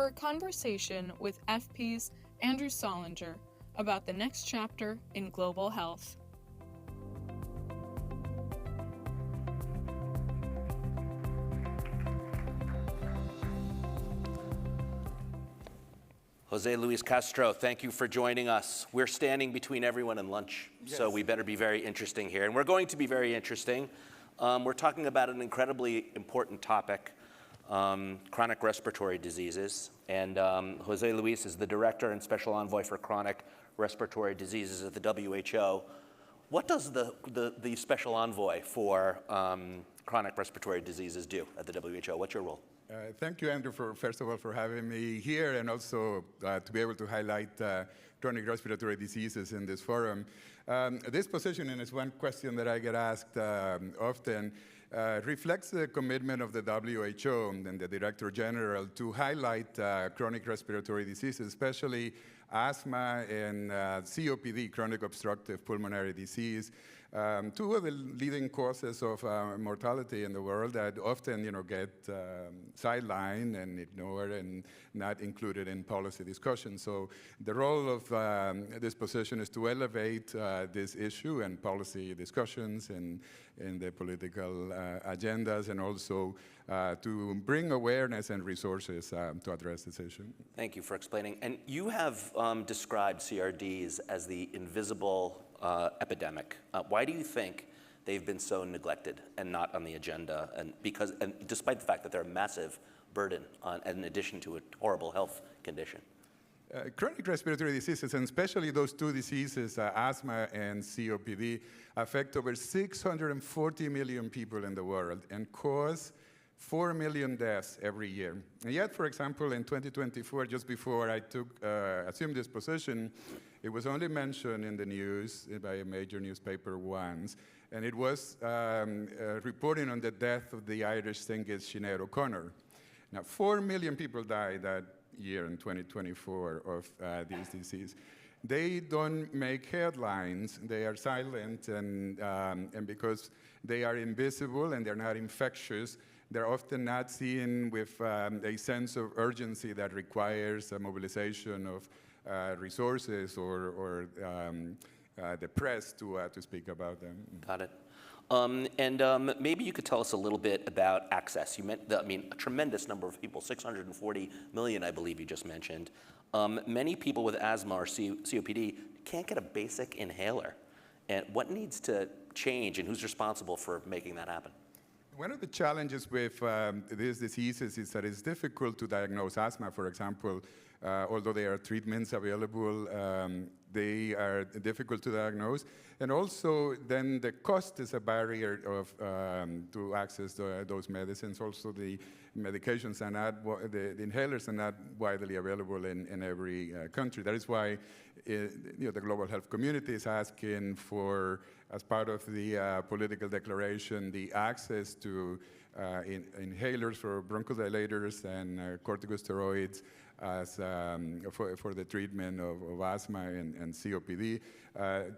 for a conversation with FP's Andrew Sollinger about the next chapter in global health. José Luis Castro, thank you for joining us. We're standing between everyone and lunch, so we better be very interesting here. And we're going to be very interesting. We're talking about an incredibly important topic, chronic respiratory diseases. And José Luis is the Director and Special Envoy for Chronic Respiratory Diseases at the WHO. What does the Special Envoy for chronic respiratory diseases do at the WHO? What's your role? Thank you, Andrew, first of all, for having me here, and also to be able to highlight chronic respiratory diseases in this forum. This position, and it's one question that I get asked often, reflects the commitment of the WHO and the Director-General to highlight chronic respiratory diseases, especially asthma and COPD, chronic obstructive pulmonary disease, two of the leading causes of mortality in the world that often, get sidelined and ignored and not included in policy discussions. So the role of this position is to elevate this issue and policy discussions in the political agendas, and also to bring awareness and resources to address this issue. Thank you for explaining. And you have described CRDs as the invisible epidemic. Why do you think they've been so neglected and not on the agenda? And despite the fact that they're a massive burden in addition to a horrible health condition. Chronic respiratory diseases, and especially those two diseases, asthma and COPD, affect over 640 million people in the world and cause 4 million deaths every year. And yet, for example, in 2024, just before I assumed this position, it was only mentioned in the news by a major newspaper once, and it was reporting on the death of the Irish singer Sinead O'Connor. Now, 4 million people died that year in 2024 of this disease. They don't make headlines. They are silent, and because they are invisible and they're not infectious, they're often not seen with a sense of urgency that requires a mobilization of resources or the press to speak about them. Got it. Maybe you could tell us a little bit about access. You meant, a tremendous number of people, 640 million, I believe you just mentioned. Many people with asthma or COPD can't get a basic inhaler. And what needs to change, and who's responsible for making that happen? One of the challenges with these diseases is that it's difficult to diagnose asthma, for example. Although there are treatments available, they are difficult to diagnose. And also, then the cost is a barrier to access those medicines. Also, the medications are not, the inhalers are not widely available in every country. That is why the global health community is asking for, as part of the political declaration, the access to inhalers for bronchodilators and corticosteroids as for the treatment of asthma and COPD,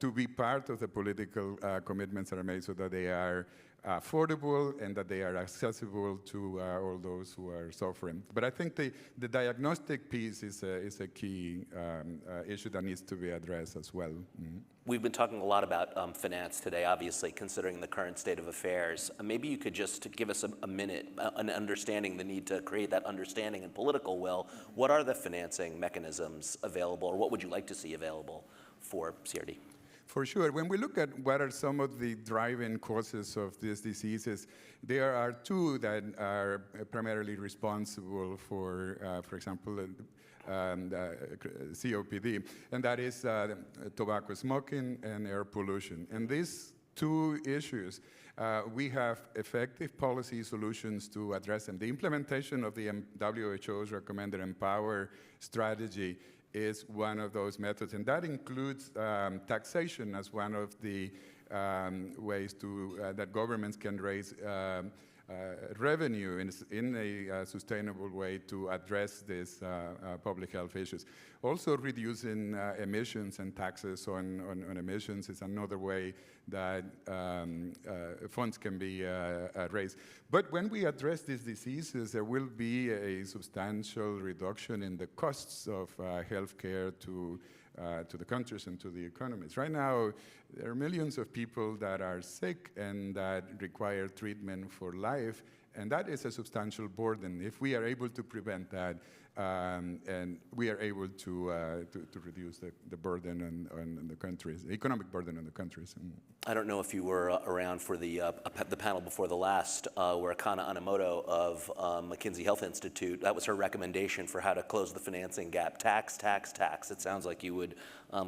to be part of the political commitments that are made so that they are affordable and that they are accessible to all those who are suffering. But I think the diagnostic piece is a key issue that needs to be addressed as well. Mm-hmm. We've been talking a lot about finance today, obviously, considering the current state of affairs. Maybe you could just give us a minute, an understanding, the need to create that understanding and political will. What are the financing mechanisms available, or what would you like to see available for CRD? For sure. When we look at what are some of the driving causes of these diseases, there are two that are primarily responsible for example, COPD, and that is tobacco smoking and air pollution. And these two issues, we have effective policy solutions to address them. The implementation of the WHO's recommended Empower strategy is one of those methods, and that includes taxation as one of the ways that governments can raise revenue in a sustainable way to address these public health issues. Also, reducing emissions and taxes on emissions is another way that funds can be raised. But when we address these diseases, there will be a substantial reduction in the costs of healthcare to the countries and to the economies. Right now, there are millions of people that are sick and that require treatment for life, and that is a substantial burden. If we are able to prevent that, and we are able to reduce the burden on the countries, the economic burden on the countries. I don't know if you were around for the panel before the last, where Kana Anemoto of McKinsey Health Institute, that was her recommendation for how to close the financing gap. Tax, tax, tax. It sounds like you would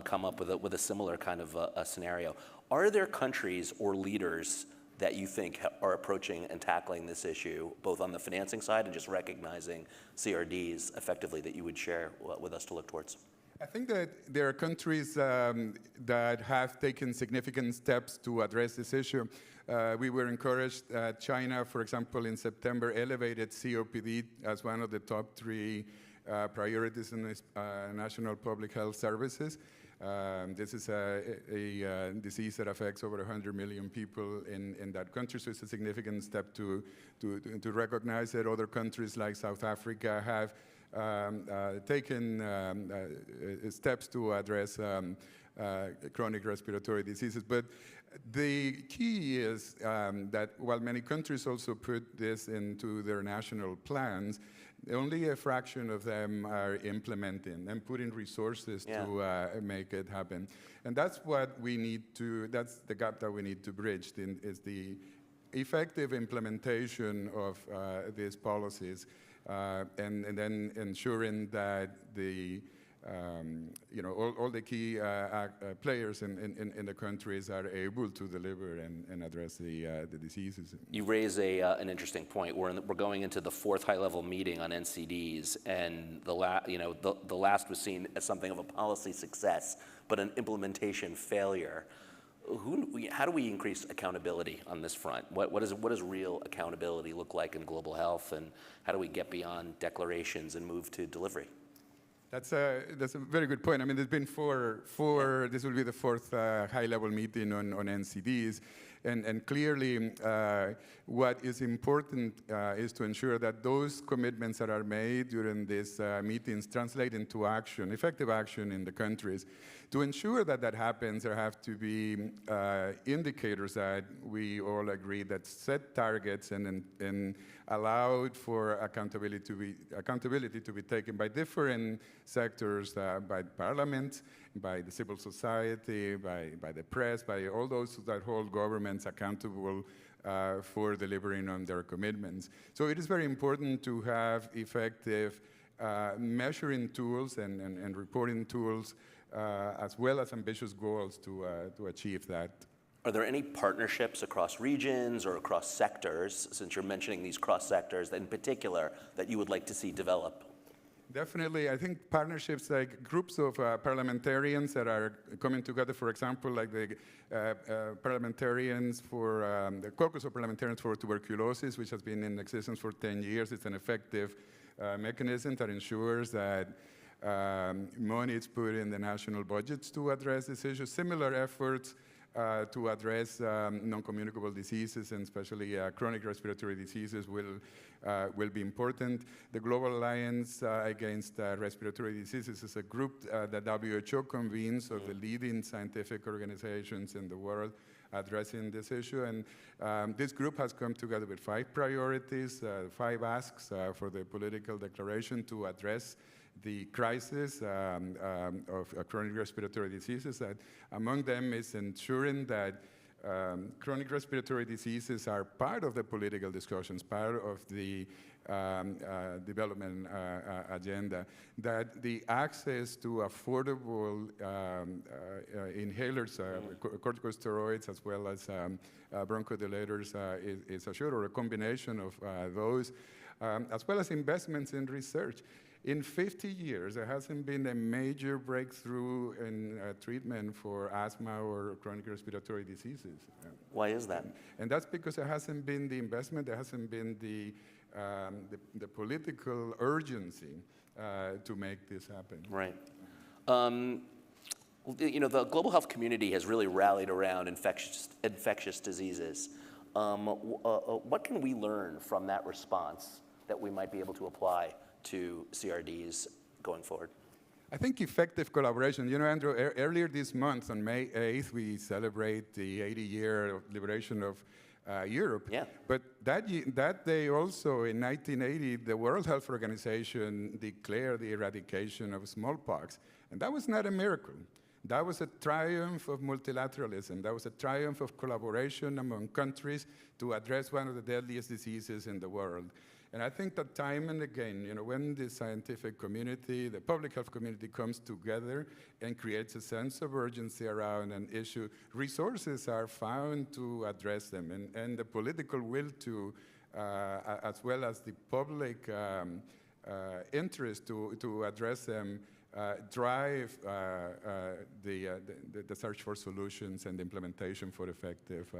come up with a similar kind of a scenario. Are there countries or leaders that you think are approaching and tackling this issue, both on the financing side and just recognizing CRDs effectively, that you would share with us to look towards? I think that there are countries that have taken significant steps to address this issue. We were encouraged. China, for example, in September elevated COPD as one of the top 3 priorities in its national public health services. This is a disease that affects over 100 million people in that country, so it's a significant step to recognize it. Other countries like South Africa have taken steps to address chronic respiratory diseases. But the key is that while many countries also put this into their national plans, only a fraction of them are implementing and putting resources to make it happen. And that's what we need to, that's the gap that we need to bridge, is the effective implementation of these policies, and then ensuring that the all the key players in the countries are able to deliver and address the diseases. You raise an interesting point. We're going into the 4th high-level meeting on NCDs, and the last was seen as something of a policy success, but an implementation failure. How do we increase accountability on this front? What does real accountability look like in global health, and how do we get beyond declarations and move to delivery? That's a very good point. I mean, there's been this will be the 4th high-level meeting on NCDs, and clearly what is important is to ensure that those commitments that are made during these meetings translate into action, effective action in the countries. To ensure that that happens, there have to be indicators that we all agree that set targets and allowed for accountability to be taken by different sectors, by Parliament, by the civil society, by the press, by all those that hold governments accountable for delivering on their commitments. So it is very important to have effective measuring tools and reporting tools, as well as ambitious goals to achieve that. Are there any partnerships across regions or across sectors, since you're mentioning these cross sectors, in particular, that you would like to see develop? Definitely. I think partnerships like groups of parliamentarians that are coming together, for example, like the parliamentarians for the Caucus of Parliamentarians for Tuberculosis, which has been in existence for 10 years. It's an effective mechanism that ensures that money is put in the national budgets to address this issue. Similar efforts to address non-communicable diseases, and especially chronic respiratory diseases, will be important. The Global Alliance Against Respiratory Diseases is a group that WHO convenes of the leading scientific organizations in the world addressing this issue. And this group has come together with 5 priorities, 5 asks for the political declaration to address the crisis of chronic respiratory diseases. That among them is ensuring that chronic respiratory diseases are part of the political discussions, part of the development agenda, that the access to affordable inhalers, corticosteroids, as well as bronchodilators is assured, or a combination of those, as well as investments in research. In 50 years, there hasn't been a major breakthrough in treatment for asthma or chronic respiratory diseases. Why is that? And that's because there hasn't been the investment, there hasn't been the political urgency to make this happen. Right. You know, the global health community has really rallied around infectious diseases. What can we learn from that response that we might be able to apply to CRDs going forward? I think effective collaboration. You know, Andrew, earlier this month, on May 8th, we celebrate the 80-year liberation of Europe. Yeah. But that day also, in 1980, the World Health Organization declared the eradication of smallpox. And that was not a miracle. That was a triumph of multilateralism. That was a triumph of collaboration among countries to address one of the deadliest diseases in the world. And I think that time and again, you know, when the scientific community, the public health community comes together and creates a sense of urgency around an issue, resources are found to address them. And the political will to, as well as the public interest to address them, drive the search for solutions and the implementation for effective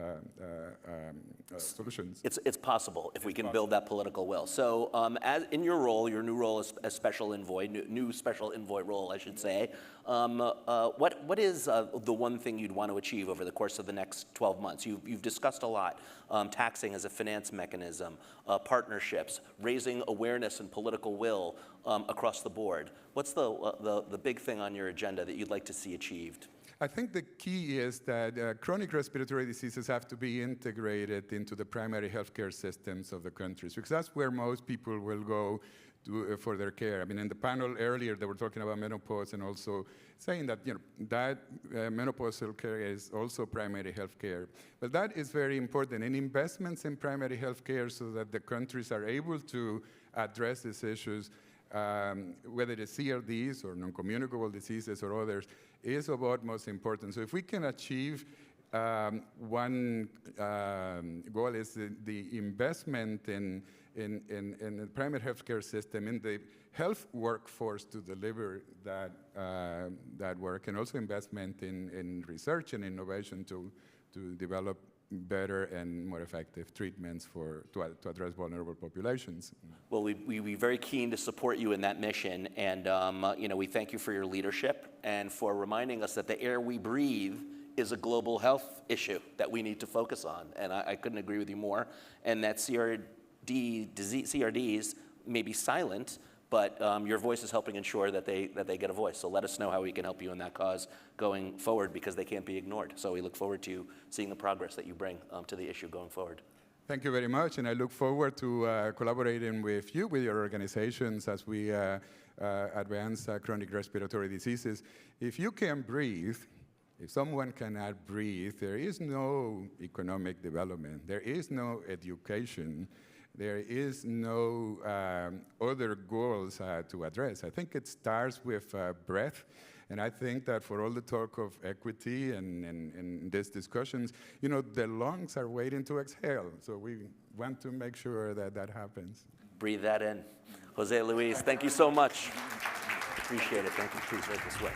solutions. It's possible if we can build that political will. So as in your role, your new role as special envoy, new special envoy role, I should say, what is the one thing you'd want to achieve over the course of the next 12 months? You've discussed a lot, taxing as a finance mechanism, partnerships, raising awareness and political will across the board. What's the big thing on your agenda that you'd like to see achieved? I think the key is that chronic respiratory diseases have to be integrated into the primary healthcare systems of the countries, because that's where most people will go for their care. I mean, in the panel earlier, they were talking about menopause and also saying that, you know, that menopausal care is also primary health care. But that is very important, and investments in primary health care so that the countries are able to address these issues, whether it's CRDs or non-communicable diseases or others, is of utmost importance. So if we can achieve one goal is the investment in the primary healthcare system, in the health workforce to deliver that work, and also investment in research and innovation to develop better and more effective treatments to address vulnerable populations. Well, we'd be very keen to support you in that mission, and you know, we thank you for your leadership and for reminding us that the air we breathe is a global health issue that we need to focus on, and I couldn't agree with you more, and that CRDs may be silent, but your voice is helping ensure that they get a voice. So let us know how we can help you in that cause going forward, because they can't be ignored. So we look forward to seeing the progress that you bring to the issue going forward. Thank you very much, and I look forward to collaborating with you, with your organizations, as we advance chronic respiratory diseases. If you can breathe, if someone cannot breathe, there is no economic development, there is no education, there is no other goals to address. I think it starts with breath, and I think that for all the talk of equity and these discussions, you know, the lungs are waiting to exhale, so we want to make sure that that happens. Breathe that in. Jose Luis, thank you so much. Appreciate it. Thank you. Please right this way.